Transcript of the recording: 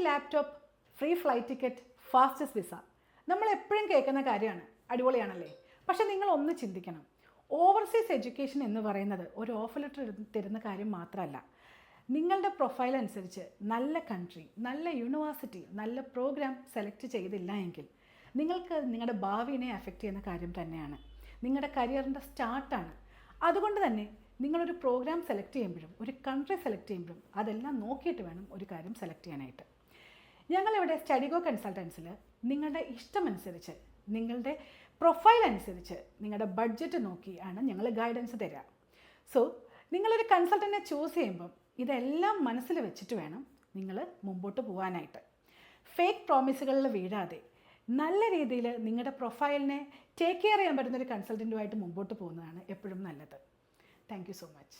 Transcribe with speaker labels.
Speaker 1: Laptop, free flight ticket, fastest visa. നമ്മൾ എപ്പോഴും കേൾക്കുന്ന കാര്യമാണ്, അടിപൊളിയാണല്ലേ? പക്ഷെ നിങ്ങൾ ഒന്ന് ചിന്തിക്കണം. ഓവർസീസ് എഡ്യൂക്കേഷൻ എന്ന് പറയുന്നത് ഒരു ഓഫർ ലെറ്റർ തരുന്ന കാര്യം മാത്രമല്ല. നിങ്ങളുടെ പ്രൊഫൈൽ അനുസരിച്ച് നല്ല കൺട്രി, നല്ല യൂണിവേഴ്സിറ്റി, നല്ല പ്രോഗ്രാം സെലക്ട് ചെയ്തില്ല എങ്കിൽ നിങ്ങൾക്ക് നിങ്ങളുടെ ഭാവിയെ അഫക്റ്റ് ചെയ്യുന്ന കാര്യം തന്നെയാണ്. നിങ്ങളുടെ കരിയറിൻ്റെ സ്റ്റാർട്ടാണ്. അതുകൊണ്ട് തന്നെ നിങ്ങളൊരു പ്രോഗ്രാം സെലക്ട് ചെയ്യുമ്പോഴും ഒരു കൺട്രി സെലക്ട് ചെയ്യുമ്പോഴും അതെല്ലാം നോക്കിയിട്ട് വേണം ഒരു കാര്യം സെലക്ട് ചെയ്യാനായിട്ട്. ഞങ്ങളിവിടെ സ്റ്റഡിഗോ കൺസൾട്ടൻസിൽ നിങ്ങളുടെ ഇഷ്ടമനുസരിച്ച്, നിങ്ങളുടെ പ്രൊഫൈൽ അനുസരിച്ച്, നിങ്ങളുടെ ബഡ്ജറ്റ് നോക്കിയാണ് ഞങ്ങൾ ഗൈഡൻസ് തരിക. സോ നിങ്ങളൊരു കൺസൾട്ടൻറ്റിനെ ചൂസ് ചെയ്യുമ്പം ഇതെല്ലാം മനസ്സിൽ വെച്ചിട്ട് വേണം നിങ്ങൾ മുമ്പോട്ട് പോകാനായിട്ട്. ഫേക്ക് പ്രോമിസുകളിൽ വീഴാതെ നല്ല രീതിയിൽ നിങ്ങളുടെ പ്രൊഫൈലിനെ ടേക്ക് കെയർ ചെയ്യാൻ പറ്റുന്നൊരു കൺസൾട്ടൻറ്റുമായിട്ട് മുമ്പോട്ട് പോകുന്നതാണ് എപ്പോഴും നല്ലത്. Thank you so much.